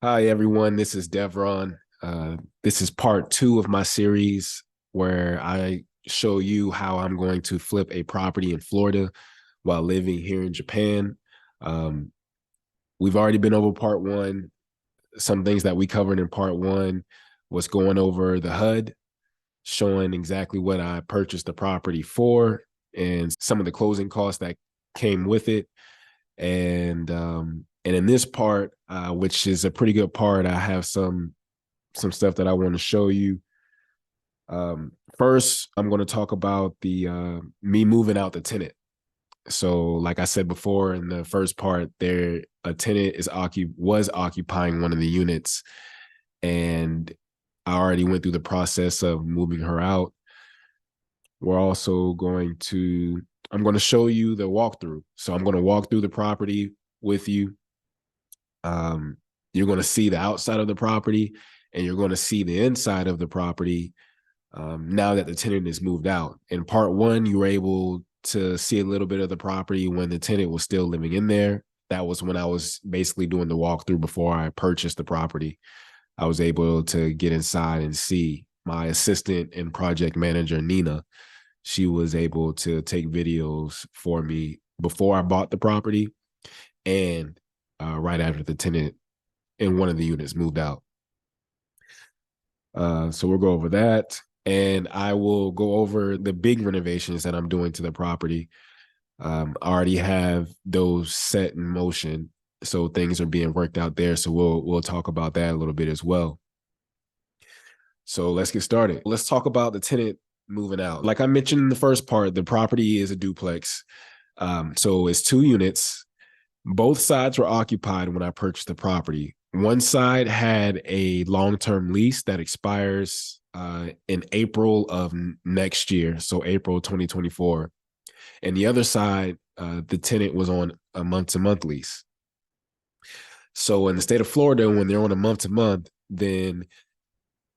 Hi, everyone. This is Devron. This is part two of my series where I show you how I'm going to flip a property in Florida while living here in Japan. Um, we've already been over part one. Some things that we covered in part one was going over the HUD, showing exactly what I purchased the property for and some of the closing costs that came with it. And in this part, which is a pretty good part, I have some stuff that I want to show you. First, I'm going to talk about the me moving out the tenant. So, like I said before in the first part, there a tenant was occupying one of the units, and I already went through the process of moving her out. We're also going to I'm going to show you the walkthrough. So I'm going to walk through the property with you. Um, you're going to see the outside of the property, and you're going to see the inside of the property now that the tenant is moved out. In part one, you were able to see a little bit of the property when the tenant was still living in there. That was when I was basically doing the walkthrough before I purchased the property. I was able to get inside and see my assistant and project manager, Nina. She was able to take videos for me before I bought the property and right after the tenant in one of the units moved out. So we'll go over that. And I will go over the big renovations that I'm doing to the property. I already have those set in motion, so things are being worked out there. So we'll talk about that a little bit as well. So let's get started. Let's talk about the tenant moving out. Like I mentioned in the first part, the property is a duplex. So it's 2 units. Both sides were occupied when I purchased the property. One side had a long-term lease that expires in April of next year, so April 2024. And the other side, the tenant was on a month-to-month lease. So in the state of Florida, when they're on a month-to-month, then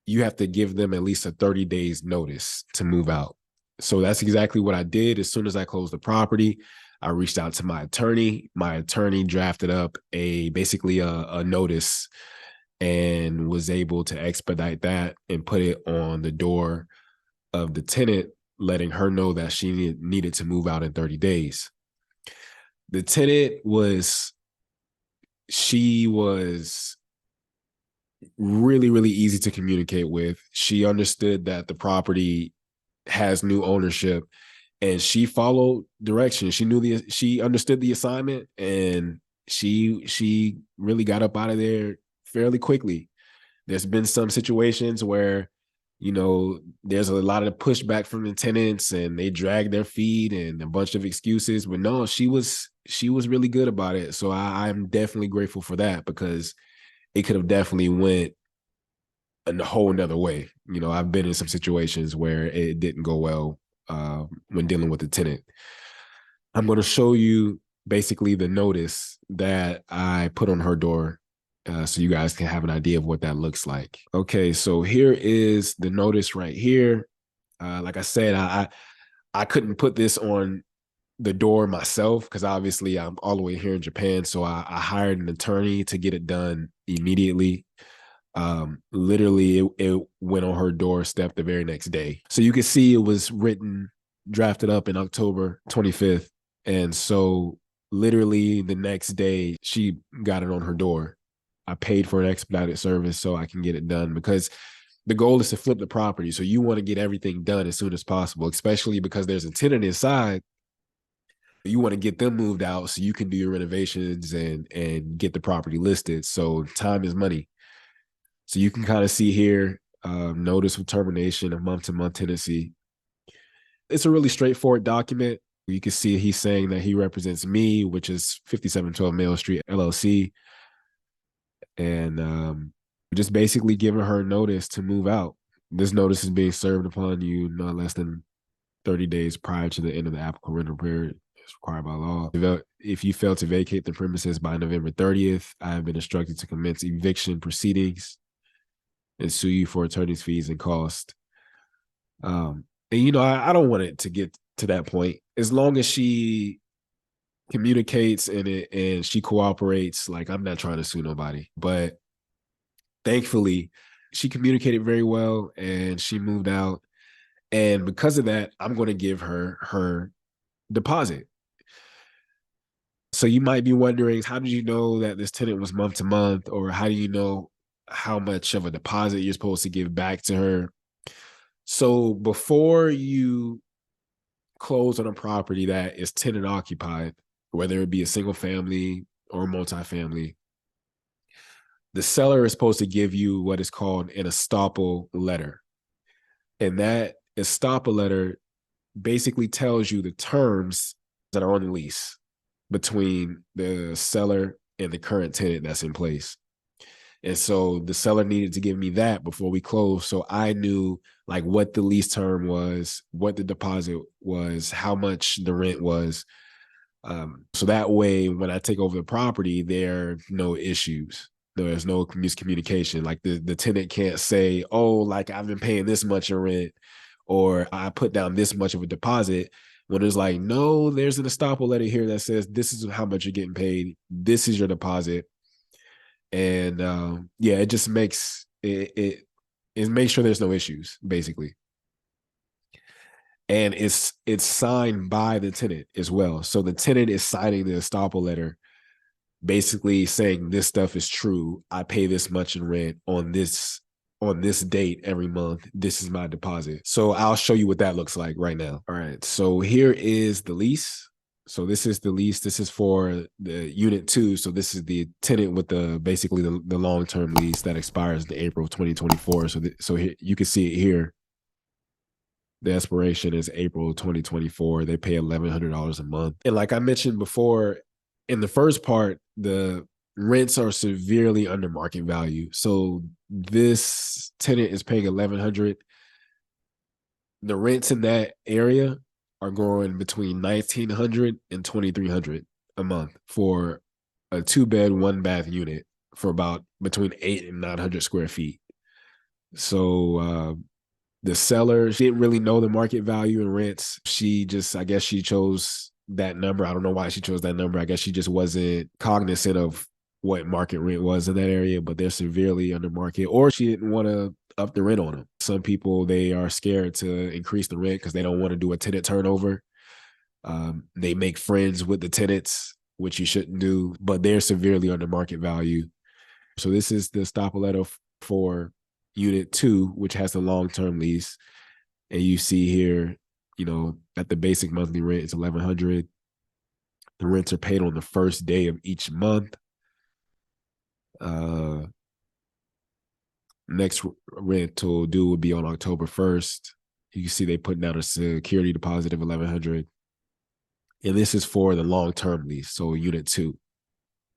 you have to give them at least a 30 days notice to move out. So that's exactly what I did. As soon as I closed the property, I reached out to my attorney. My attorney drafted up basically a notice and was able to expedite that and put it on the door of the tenant, letting her know that she needed to move out in 30 days. The tenant she was really, really easy to communicate with. She understood that the property has new ownership and she followed directions. She understood the assignment, and she really got up out of there fairly quickly. There's been some situations where, there's a lot of pushback from the tenants and they drag their feet and a bunch of excuses. But no, she was really good about it. So I'm definitely grateful for that, because it could have definitely went a whole nother way. I've been in some situations where it didn't go well when dealing with the tenant. I'm going to show you basically the notice that I put on her door, so you guys can have an idea of what that looks like. Okay, so here is the notice right here. Like I said, I couldn't put this on the door myself because obviously I'm all the way here in Japan. So I hired an attorney to get it done immediately. Literally it went on her doorstep the very next day. So you can see it was drafted up in October 25th. And so literally the next day she got it on her door. I paid for an expedited service so I can get it done, because the goal is to flip the property. So you want to get everything done as soon as possible, especially because there's a tenant inside. You want to get them moved out so you can do your renovations and get the property listed. So time is money. So you can kind of see here, notice of termination of month-to-month tenancy. It's a really straightforward document. You can see he's saying that he represents me, which is 5712 Mail Street LLC, and just basically giving her notice to move out. This notice is being served upon you not less than 30 days prior to the end of the applicable rental period. It's required by law. If you fail to vacate the premises by November 30th, I have been instructed to commence eviction proceedings and sue you for attorney's fees and cost. And I don't want it to get to that point. As long as she communicates and she cooperates, like, I'm not trying to sue nobody. But Thankfully, she communicated very well and she moved out. And because of that, I'm going to give her her deposit. So you might be wondering, how did you know that this tenant was month to month? Or how do you know how much of a deposit you're supposed to give back to her? So before you close on a property that is tenant occupied, whether it be a single family or multifamily, the seller is supposed to give you what is called an estoppel letter. And that estoppel letter basically tells you the terms that are on the lease between the seller and the current tenant that's in place. And so the seller needed to give me that before we closed. So I knew like what the lease term was, what the deposit was, how much the rent was. So that way, when I take over the property, there are no issues. There's no miscommunication. Like the tenant can't say, oh, like I've been paying this much in rent or I put down this much of a deposit. When it's like, no, there's an estoppel letter here that says this is how much you're getting paid. This is your deposit. And yeah, it just makes it makes sure there's no issues, basically. And it's signed by the tenant as well. So the tenant is signing the estoppel letter, basically saying this stuff is true. I pay this much in rent on this date every month. This is my deposit. So I'll show you what that looks like right now. All right. So here is the lease. So this is the lease. This is for the unit 2. So this is the tenant with the basically the long-term lease that expires in April of 2024. So here, you can see it here. The expiration is April 2024. They pay $1,100 a month. And like I mentioned before, in the first part, the rents are severely under market value. So this tenant is paying $1,100. The rents in that area are going between $1,900 and $2,300 a month for a 2-bed, 1-bath unit for about between 800 and 900 square feet. So the seller, she didn't really know the market value in rents. I guess she chose that number. I don't know why she chose that number. I guess she just wasn't cognizant of what market rent was in that area, but they're severely under market, or she didn't want to up the rent on them. Some people, they are scared to increase the rent because they don't want to do a tenant turnover. They make friends with the tenants, which you shouldn't do, but they're severely under market value. So this is the estoppel letter for unit 2, which has the long-term lease. And you see here, that the basic monthly rent is $1,100. The rents are paid on the first day of each month. Next rental due would be on October 1st. You can see they putting out a security deposit of $1,100. And this is for the long-term lease, so unit 2.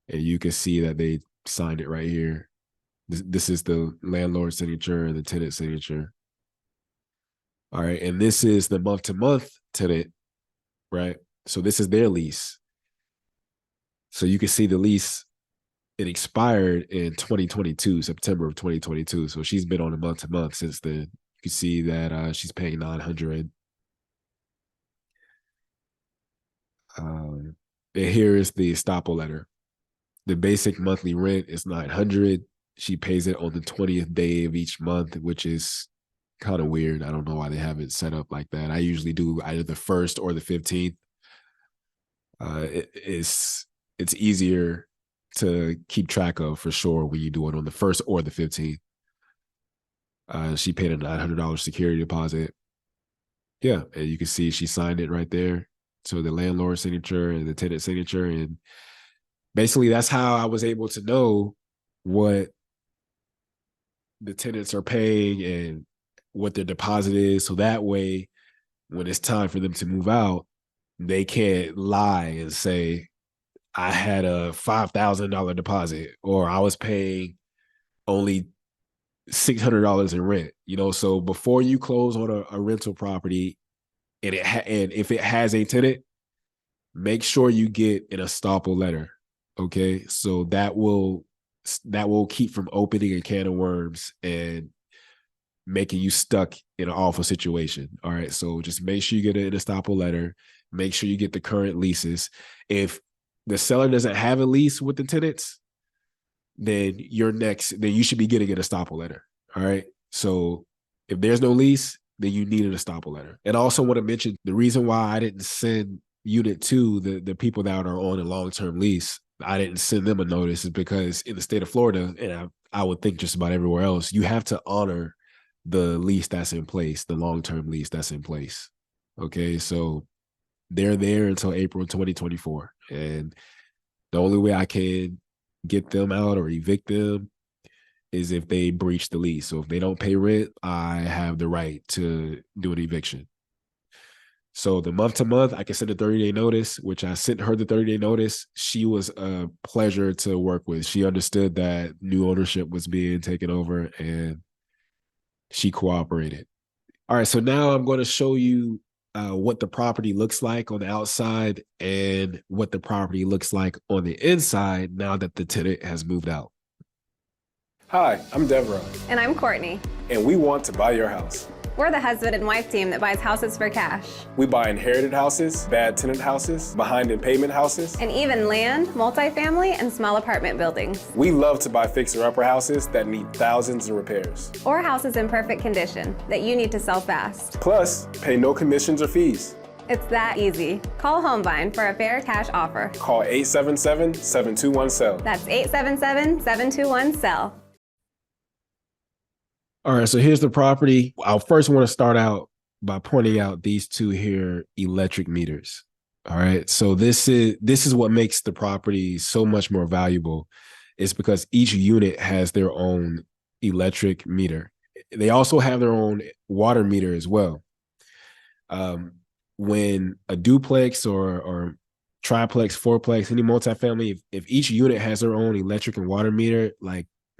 And you can see that they signed it right here. This is the landlord signature and the tenant signature. All right. And this is the month-to-month tenant, right? So this is their lease. So you can see the lease, it expired in 2022, September of 2022. So she's been on a month-to-month since then. You can see that she's paying $900. And here is the estoppel letter. The basic monthly rent is $900. She pays it on the 20th day of each month, which is kind of weird. I don't know why they have it set up like that. I usually do either the 1st or the 15th. It's easier to keep track of for sure when you do it on the 1st or the 15th. She paid a $900 security deposit. Yeah, and you can see she signed it right there. So the landlord signature and the tenant signature. And basically that's how I was able to know what the tenants are paying and what their deposit is. So that way, when it's time for them to move out, they can't lie and say, I had a $5,000 deposit or I was paying only $600 in rent. So before you close on a rental property and and if it has a tenant, make sure you get an estoppel letter. Okay. So that will keep from opening a can of worms and making you stuck in an awful situation. All right. So just make sure you get an estoppel letter. Make sure you get the current leases. If the seller doesn't have a lease with the tenants, then then you should be getting an estoppel letter. All right. So if there's no lease, then you need an estoppel letter. And I also want to mention the reason why I didn't send unit 2, the people that are on a long-term lease, I didn't send them a notice is because in the state of Florida, and I would think just about everywhere else, you have to honor the lease that's in place, the long-term lease that's in place. Okay. So they're there until April 2024. And the only way I can get them out or evict them is if they breach the lease. So if they don't pay rent, I have the right to do an eviction. So the month to month, I can send a 30-day notice, which I sent her the 30-day notice. She was a pleasure to work with. She understood that new ownership was being taken over and she cooperated. All right, so now I'm going to show you what the property looks like on the outside and what the property looks like on the inside now that the tenant has moved out. Hi, I'm Deborah. And I'm Courtney. And we want to buy your house. We're the husband and wife team that buys houses for cash. We buy inherited houses, bad tenant houses, behind in payment houses, and even land, multifamily, and small apartment buildings. We love to buy fixer-upper houses that need thousands of repairs. Or houses in perfect condition that you need to sell fast. Plus, pay no commissions or fees. It's that easy. Call Homevine for a fair cash offer. Call 877-721-SELL. That's 877-721-SELL. All right, so here's the property. I'll first want to start out by pointing out these two here electric meters. All right, so this is what makes the property so much more valuable. It's because each unit has their own electric meter. They also have their own water meter as well. When a duplex or triplex, fourplex, any multifamily, if each unit has their own electric and water meter,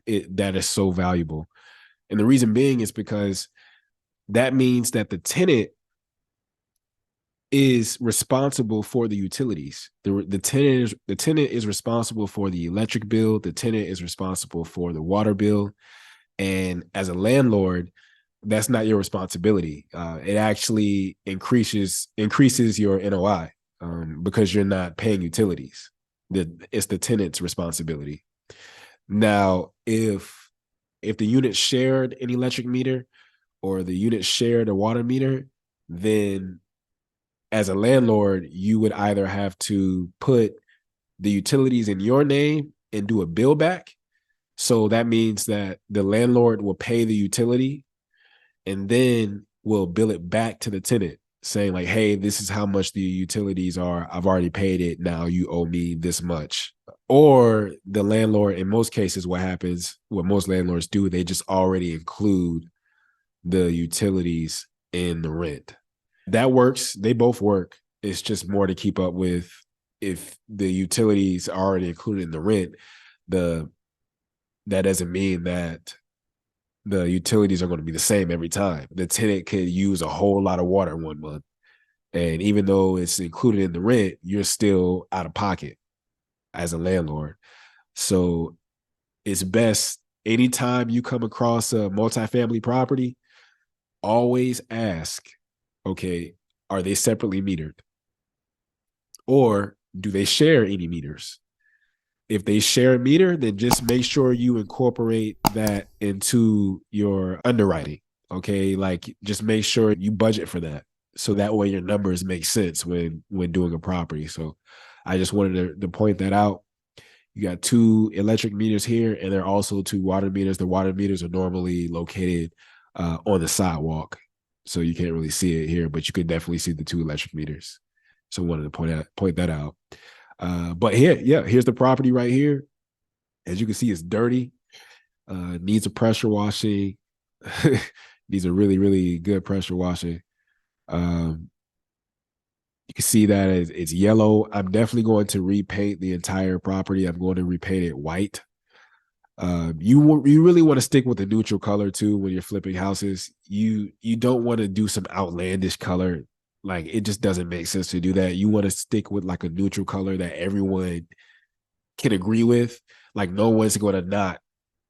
that is so valuable. And the reason being is because that means that the tenant is responsible for the utilities. The tenant is responsible for the electric bill. The tenant is responsible for the water bill. And as a landlord, that's not your responsibility. It actually increases your NOI because you're not paying utilities. It's the tenant's responsibility. Now, if the unit shared an electric meter or the unit shared a water meter, then as a landlord, you would either have to put the utilities in your name and do a bill back. So that means that the landlord will pay the utility and then will bill it back to the tenant saying like, hey, this is how much the utilities are. I've already paid it. Now you owe me this much. Or the landlord, in most cases, what most landlords do, they just already include the utilities in the rent. That works. They both work. It's just more to keep up with. If the utilities are already included in the rent, that doesn't mean that the utilities are going to be the same every time. The tenant could use a whole lot of water 1 month. And even though it's included in the rent, you're still out of pocket as a landlord. So it's best anytime you come across a multifamily property, always ask, okay, are they separately metered? Or do they share any meters? If they share a meter, then just make sure you incorporate that into your underwriting. Okay. Just make sure you budget for that. So that way your numbers make sense when doing a property. So I just wanted to point that out. You got 2 electric meters here, and there are also 2 water meters. The water meters are normally located on the sidewalk, so you can't really see it here, but you could definitely see the 2 electric meters. So I wanted to point that out. But here's the property right here. As you can see, it's dirty. Needs a pressure washing. Needs a really, really good pressure washing. You can see that it's yellow. I'm definitely going to repaint the entire property. I'm going to repaint it white. You really want to stick with a neutral color too when you're flipping houses. You don't want to do some outlandish color. It just doesn't make sense to do that. You want to stick with a neutral color that everyone can agree with. No one's going to not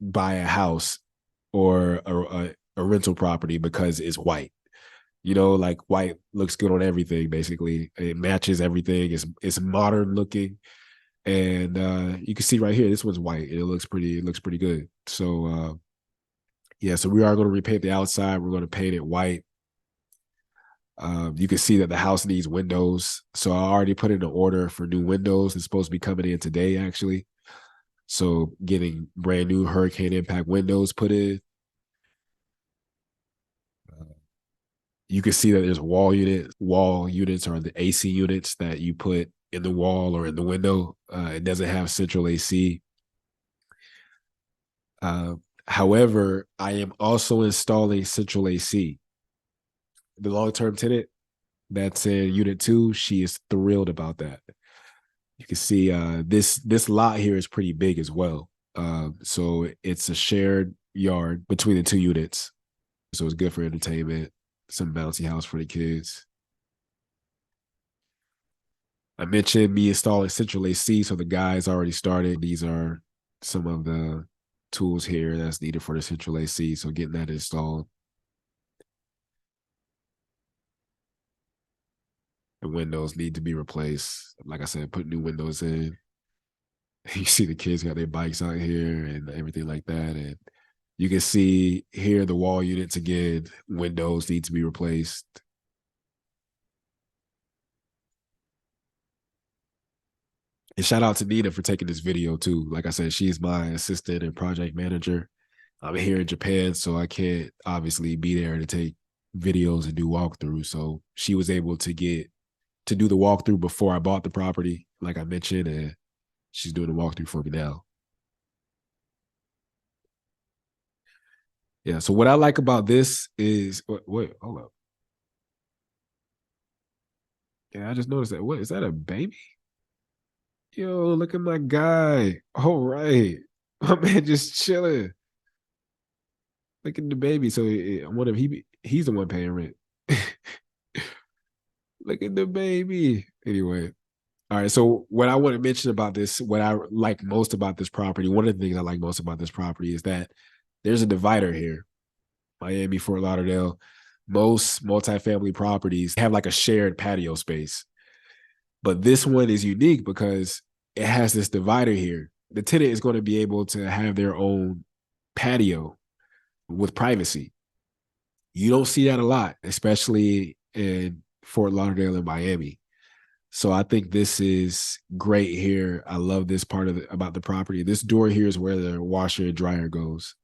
buy a house or a rental property because it's white. White looks good on everything, basically. It matches everything. It's modern looking. And you can see right here, this one's white. It looks pretty good. So yeah, so we are going to repaint the outside. We're going to paint it white. You can see that the house needs windows. So I already put in an order for new windows. It's supposed to be coming in today, actually. So getting brand new hurricane impact windows put in. You can see that there's wall units are the AC units that you put in the wall or in the window. It doesn't have central AC. Uh, However, I am also installing central AC. The long-term tenant that's in unit 2, she is thrilled about that. You can see this lot here is pretty big as well. So it's a shared yard between the two units. So it's good for entertainment, some bouncy house for the kids. I mentioned me installing central AC, so the guys already started. These are some of the tools here that's needed for the central AC. So getting that installed. The windows need to be replaced. Like I said, put new windows in. You see the kids got their bikes out here and everything like that. And you can see here the wall units again, windows need to be replaced. And shout out to Nina for taking this video too. Like I said, she's my assistant and project manager. I'm here in Japan, so I can't obviously be there to take videos and do walkthroughs. So she was able to get to do the walkthrough before I bought the property, like I mentioned, and she's doing the walkthrough for me now. Yeah. So what I like about this is wait, hold up. Yeah, I just noticed that. What is that? A baby? Yo, look at my guy. All right, my man just chilling. Look at the baby. So I wonder if he's the one paying rent. Look at the baby. Anyway, all right. So what I want to mention about this, what I like most about this property, one of the things I like most about this property is that there's a divider here. Miami, Fort Lauderdale. Most multifamily properties have like a shared patio space. But this one is unique because it has this divider here. The tenant is going to be able to have their own patio with privacy. You don't see that a lot, especially in Fort Lauderdale and Miami. So I think this is great here. I love this part of about the property. This door here is where the washer and dryer goes.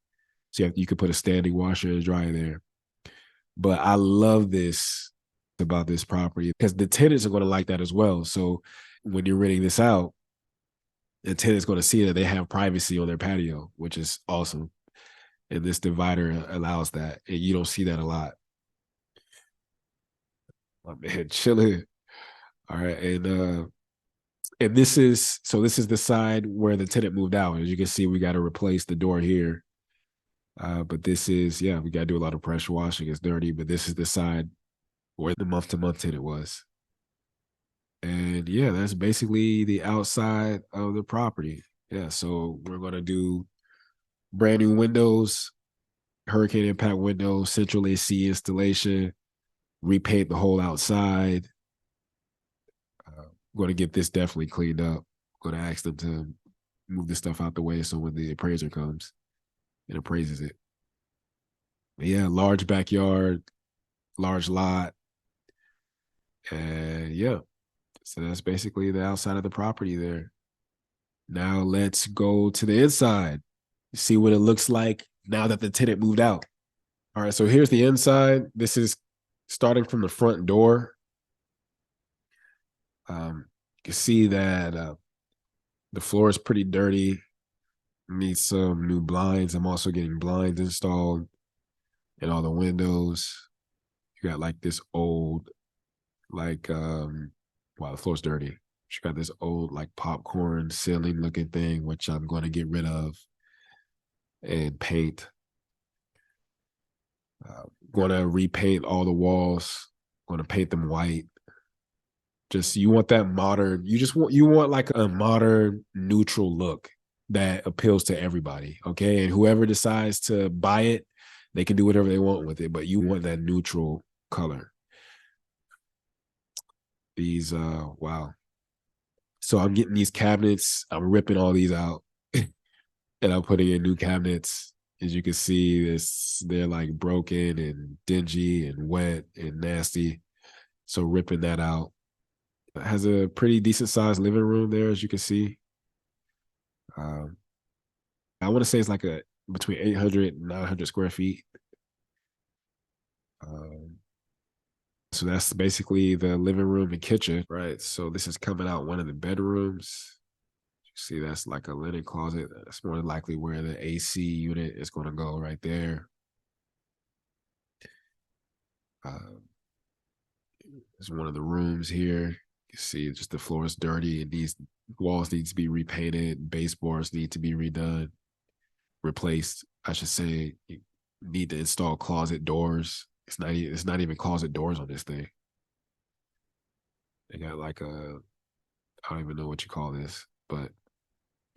So you could put a standing washer and dryer there. But I love this about this property because the tenants are going to like that as well. So when you're renting this out, the tenant's going to see that they have privacy on their patio, which is awesome. And this divider allows that. And you don't see that a lot. My man, chilling. All right. And this is the side where the tenant moved out. As you can see, we got to replace the door here. But this is, yeah, we got to do a lot of pressure washing. It's dirty, but this is the side where the month-to-month tenant was. And yeah, that's basically the outside of the property. Yeah, so we're going to do brand new windows, hurricane impact windows, central AC installation, repaint the whole outside. Going to get this definitely cleaned up. Going to ask them to move this stuff out the way so when the appraiser comes, it appraises it. But yeah, large backyard, large lot. And yeah, so that's basically the outside of the property there. Now let's go to the inside, see what it looks like now that the tenant moved out. All right, so here's the inside. This is starting from the front door. You can see that the floor is pretty dirty. Needs some new blinds. I'm also getting blinds installed in all the windows. You got like this old, like, wow, the floor's dirty. She got this old, like, popcorn ceiling looking thing, which I'm going to get rid of and paint. Going to repaint all the walls. Going to paint them white. Just you want that modern. You want like a modern neutral look that appeals to everybody. Okay, and whoever decides to buy it, they can do whatever they want with it. But you want that neutral color. These wow. So I'm getting these cabinets, I'm ripping all these out and I'm putting in new cabinets. As you can see, they're like broken and dingy and wet and nasty. So ripping that out. It has a pretty decent sized living room there, as you can see. Um, I want to say it's like a between 800 and 900 square feet. Um, so that's basically the living room and kitchen, right? So this is coming out one of the bedrooms. You see, that's like a linen closet. That's more than likely where the AC unit is going to go right there. Um, It's one of the rooms here. You see, just the floor is dirty. It needs walls need to be repainted. Baseboards need to be redone, replaced. I should say, you need to install closet doors. It's not even closet doors on this thing. They got like a I don't even know what you call this, but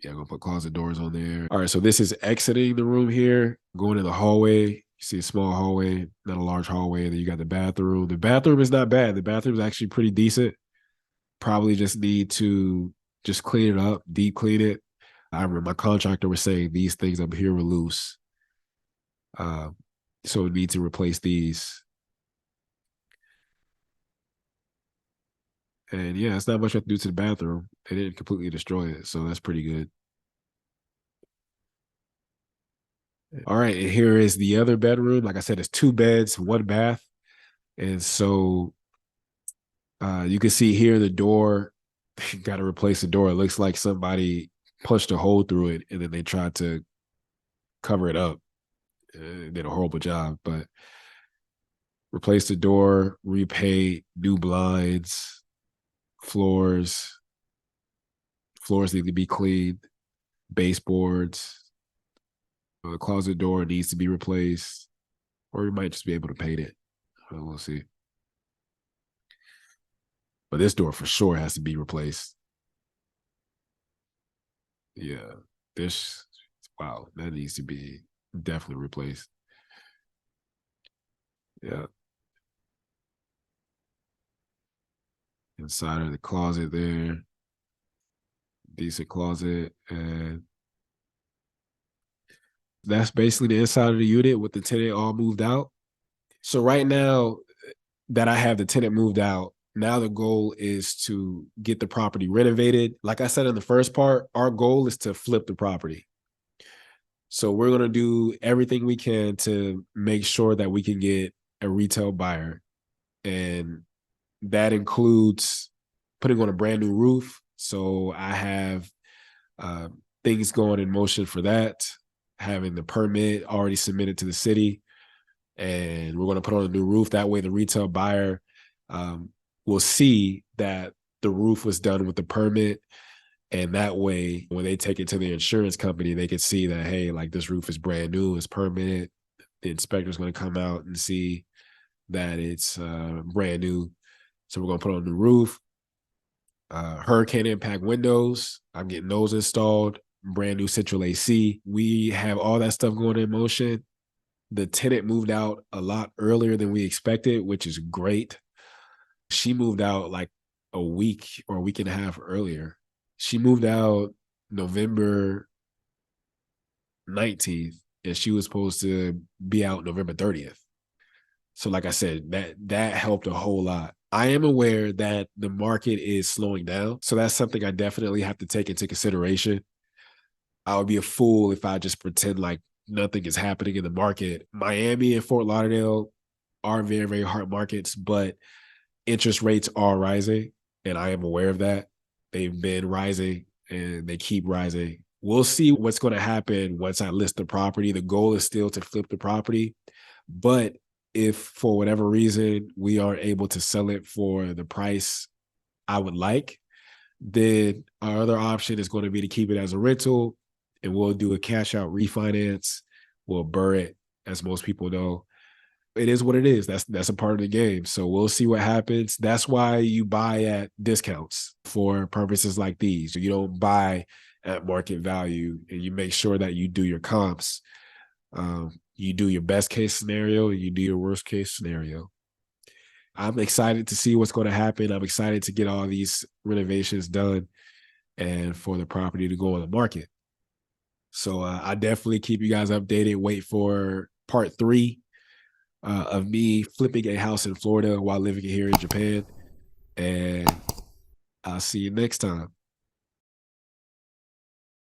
yeah, I'm gonna put closet doors on there. All right, so this is exiting the room here, going in the hallway. You see a small hallway, not a large hallway. Then you got the bathroom. The bathroom is not bad. The bathroom is actually pretty decent. Probably just need to just clean it up, deep clean it. I remember my contractor was saying these things up here were loose. Uh, so we need to replace these. And yeah, it's not much I have to do to the bathroom. They didn't completely destroy it, so that's pretty good. All right, and here is the other bedroom. Like I said, it's two beds, one bath. And so you can see here the door, got to replace the door. It looks like somebody punched a hole through it and then they tried to cover it up. Did a horrible job, but replace the door, repaint, new blinds, floors. Floors need to be cleaned, baseboards. The closet door needs to be replaced, or you might just be able to paint it. We'll see. But this door for sure has to be replaced. Yeah, this wow, that needs to be definitely replaced. Yeah, inside of the closet there, decent closet, and that's basically the inside of the unit with the tenant all moved out. So right now that I have the tenant moved out, now the goal is to get the property renovated. Like I said in the first part, our goal is to flip the property. So we're going to do everything we can to make sure that we can get a retail buyer. And that includes putting on a brand new roof. So I have uh, things going in motion for that, having the permit already submitted to the city. And we're going to put on a new roof. That way, the retail buyer will see that the roof was done with the permit. And that way, when they take it to the insurance company, they can see that, hey, like this roof is brand new, it's permitted. The inspector's going to come out and see that it's brand new. So we're going to put on the roof. Hurricane impact windows, I'm getting those installed. Brand new central AC. We have all that stuff going in motion. The tenant moved out a lot earlier than we expected, which is great. She moved out like a week or a week and a half earlier. She moved out November 19th, and she was supposed to be out November 30th. So, like I said, that helped a whole lot. I am aware that the market is slowing down. So that's something I definitely have to take into consideration. I would be a fool if I just pretend like nothing is happening in the market. Miami and Fort Lauderdale are very, very hard markets, but interest rates are rising, and I am aware of that. They've been rising and they keep rising. We'll see what's going to happen once I list the property. The goal is still to flip the property, but if for whatever reason we aren't able to sell it for the price I would like, then our other option is going to be to keep it as a rental, and we'll do a cash out refinance. We'll burr it, as most people know. It is what it is. That's a part of the game. So we'll see what happens. That's why you buy at discounts for purposes like these. You don't buy at market value, and you make sure that you do your comps. You do your best case scenario and you do your worst case scenario. I'm excited to see what's going to happen. I'm excited to get all these renovations done. and for the property to go on the market. So I definitely keep you guys updated. Wait for part 3 of me flipping a house in Florida while living here in Japan. And I'll see you next time.